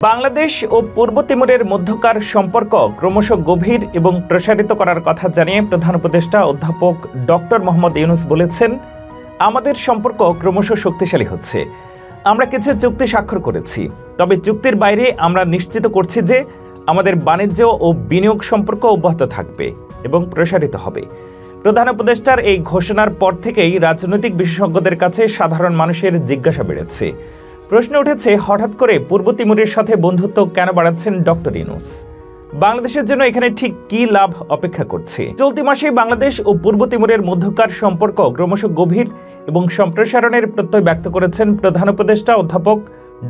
বাংলাদেশ ও পূর্ব তিমুরের মধ্যকার সম্পর্ক ক্রমশ গভীর এবং প্রসারিত করার কথা জানিয়ে প্রধান উপদেষ্টা অধ্যাপক ডক্টর মোহাম্মদ ইউনূস বলেছেন, আমাদের সম্পর্ক ক্রমশ শক্তিশালী হচ্ছে। আমরা কিছু চুক্তি স্বাক্ষর করেছি, তবে চুক্তির বাইরে আমরা নিশ্চিত করছি যে আমাদের বাণিজ্য ও বিনিয়োগ সম্পর্ক অব্যাহত থাকবে এবং প্রসারিত হবে। প্রধান উপদেষ্টার এই ঘোষণার পর থেকেই রাজনৈতিক বিশেষজ্ঞদের কাছে সাধারণ মানুষের জিজ্ঞাসা বেড়েছে। প্রশ্ন উঠেছে, হঠাৎ করে পূর্ব তিমুরের সাথে বন্ধুত্ব কেন বাড়াচ্ছেন ডক্টর ইউনূস? বাংলাদেশের জন্য এখানে ঠিক কি লাভ অপেক্ষা করছে? চলতি মাসে বাংলাদেশ ও পূর্ব তিমুরের মধ্যকার সম্পর্ক ক্রমশ গভীর এবং সম্প্রসারণের প্রত্যয় ব্যক্ত করেছেন প্রধান উপদেষ্টা অধ্যাপক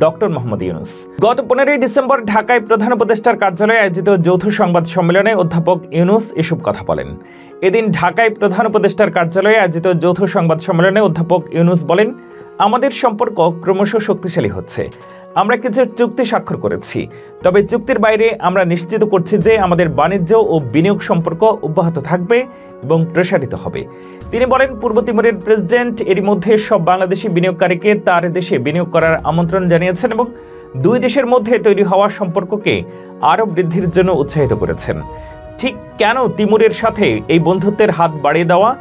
ডক্টর মোহাম্মদ ইউনূস। গত 15 ডিসেম্বর ঢাকায় প্রধান উপদেষ্টার কার্যালয়ে আয়োজিত যৌথ সংবাদ সম্মেলনে অধ্যাপক ইউনূস এসব কথা বলেন। এদিন ঢাকায় প্রধান উপদেষ্টার কার্যালয়ে আয়োজিত যৌথ সংবাদ সম্মেলনে অধ্যাপক ইউনূস বলেন, আমাদের সম্পর্ক ক্রমশ শক্তিশালী হচ্ছে। আমরা কিছু চুক্তি স্বাক্ষর করেছি, তবে চুক্তির বাইরে আমরা নিশ্চিত করছি যে আমাদের বাণিজ্য ও বিনিয়োগ সম্পর্ক অব্যাহত থাকবে এবং প্রসারিত হবে। তিনি বলেন, পূর্ব তিমুরের প্রেসিডেন্ট এরই মধ্যে সব বাংলাদেশি বিনিয়োগকারীকে তার দেশে বিনিয়োগ করার আমন্ত্রণ জানিয়েছেন এবং দুই দেশের মধ্যে তৈরি হওয়া সম্পর্ককে আরও বৃদ্ধির জন্য উৎসাহিত করেছেন। ঠিক কেন তিমুরের সাথে এই বন্ধুত্বের হাত বাড়িয়ে দেওয়া?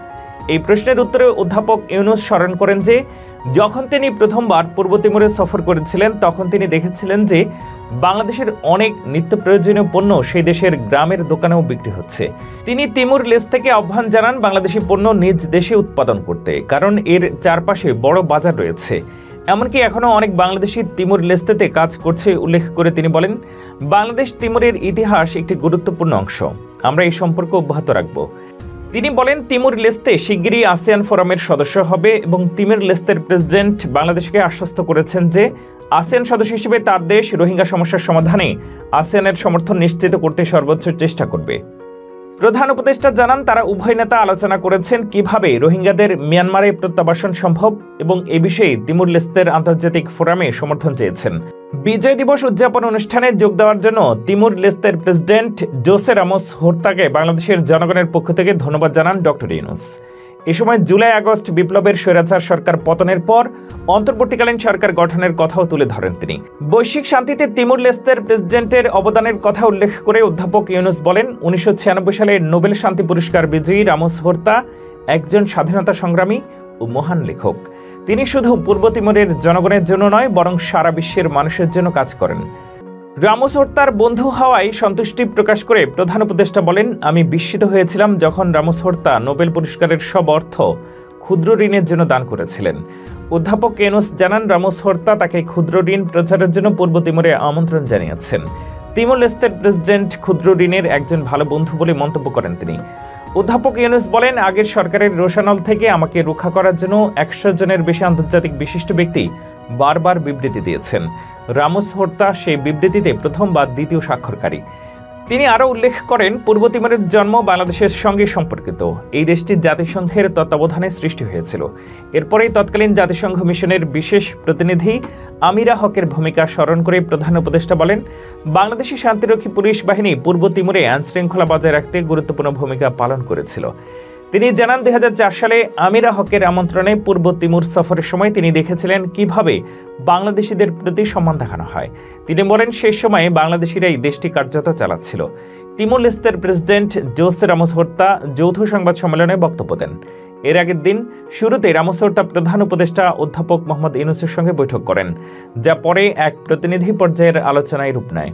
এই প্রশ্নের উত্তরে অধ্যাপক ইউনূস স্মরণ করেন যে যখন তিনি প্রথমবার পূর্ব তিমুরে সফর করেছিলেন তখন তিনি দেখেছিলেন যে বাংলাদেশের অনেক নিত্য প্রয়োজনীয় পণ্য সেই দেশের গ্রামের দোকানেও বিক্রি হচ্ছে। তিনি তিমুর লেস থেকে আহ্বান জানান বাংলাদেশি পণ্য নিজ দেশে উৎপাদন করতে, কারণ এর চারপাশে বড় বাজার রয়েছে। এমনকি এখনও অনেক বাংলাদেশি তিমুর লেস্তেতে কাজ করছে উল্লেখ করে তিনি বলেন, বাংলাদেশ তিমুরের ইতিহাস একটি গুরুত্বপূর্ণ অংশ। আমরা এই সম্পর্ক অব্যাহত রাখব। তিনি বলেন, তিমুর লেস্তে শিগগিরই আসিয়ান ফোরামের সদস্য হবে এবং তিমুর লেস্তের প্রেসিডেন্ট বাংলাদেশকে আশ্বস্ত করেছেন যে আসিয়ান সদস্য হিসেবে তার দেশ রোহিঙ্গা সমস্যার সমাধানে আসিয়ানের সমর্থন নিশ্চিত করতে সর্বোচ্চ চেষ্টা করবে। প্রধান উপদেষ্টা জানান, তারা উভয় নেতা আলোচনা করেছেন কিভাবে রোহিঙ্গাদের মিয়ানমারে প্রত্যাবাসন সম্ভব এবং এ বিষয়ে তিমুর লেস্তের আন্তর্জাতিক ফোরামে সমর্থন চেয়েছেন। বিজয় দিবস উদযাপন অনুষ্ঠানে যোগ দেওয়ার জন্য তিমুর লেস্তের প্রেসিডেন্ট জোসে রামোস হোর্তাকে বাংলাদেশের জনগণের পক্ষ থেকে ধন্যবাদ জানান ডক্টর ইউনূস। এ সময় জুলাই আগস্ট বিপ্লবের স্বৈরাচার সরকার পতনের পর অন্তর্বর্তীকালীন সরকার গঠনের কথাও তুলে ধরেন তিনি। বৈশ্বিক শান্তিতে তিমুর লেস্তের প্রেসিডেন্টের অবদানের কথা উল্লেখ করে অধ্যাপক ইউনূস বলেন, 1996 সালে নোবেল শান্তি পুরস্কার বিজয়ী রামোস হোর্তা একজন স্বাধীনতা সংগ্রামী ও মহান লেখক। তিনি শুধু পূর্ব তিমুরের জনগণের জন্য নয়, বরং সারা বিশ্বের মানুষের জন্য কাজ করেন। রামোস হোর্তার বন্ধু হওয়ায় সন্তুষ্টি প্রকাশ করে প্রধান উপদেষ্টা বলেন, আমি বিস্মিত হয়েছিলাম যখন রামোস হোর্তা নোবেল পুরস্কারের সব অর্থ ক্ষুদ্র ঋণের জন্য দান করেছিলেন। অধ্যাপক ইউনূস জানান, রামোস হোর্তা তাকে ক্ষুদ্র ঋণ প্রচারের জন্য পূর্ব তিমুরে আমন্ত্রণ জানিয়েছেন। তিমুর লেস্তের প্রেসিডেন্ট ক্ষুদ্র ঋণের একজন ভালো বন্ধু বলে মন্তব্য করেন তিনি। অধ্যাপক ইউনূস বলেন, আগের সরকারের রোশানল থেকে আমাকে রক্ষা করার জন্য 100 জনের বেশি আন্তর্জাতিক বিশিষ্ট ব্যক্তি বারবার বিবৃতি দিয়েছেন। রামোস হোর্তা সেই বিবৃতিতে প্রথম বা দ্বিতীয় স্বাক্ষরকারী। তিনি আরও উল্লেখ করেন, পূর্ব তিমুরের জন্ম বাংলাদেশের সঙ্গে সম্পর্কিত। এই দেশটি জাতিসংঘের তত্ত্বাবধানে সৃষ্টি হয়েছিল। এরপরেই তৎকালীন জাতিসংঘ মিশনের বিশেষ প্রতিনিধি আমিরা হকের ভূমিকা স্মরণ করে প্রধান উপদেষ্টা বলেন, বাংলাদেশি শান্তিরক্ষী পুলিশ বাহিনী পূর্ব তিমুরে আইনশৃঙ্খলা বজায় রাখতে গুরুত্বপূর্ণ ভূমিকা পালন করেছিল। তিনি জানান, 2004 সালে আমিরা হকের আমন্ত্রণে পূর্ব তিমুর সফরের সময় তিনি দেখেছিলেন কিভাবে বাংলাদেশিদের প্রতি সম্মান দেখানো হয়। তিনি বলেন, সেই সময়ে বাংলাদেশিরা এই দেশটি কার্যত চালাচ্ছিল। তিমুর লেস্তের প্রেসিডেন্ট জোসে রামোস হোর্তা যৌথ সংবাদ সম্মেলনে বক্তব্য দেন। এর আগের দিন শুরুতে রামোস হোর্তা প্রধান উপদেষ্টা অধ্যাপক মোহাম্মদ ইউনূসের সঙ্গে বৈঠক করেন, যা পরে এক প্রতিনিধি পর্যায়ের আলোচনায় রূপ নেয়।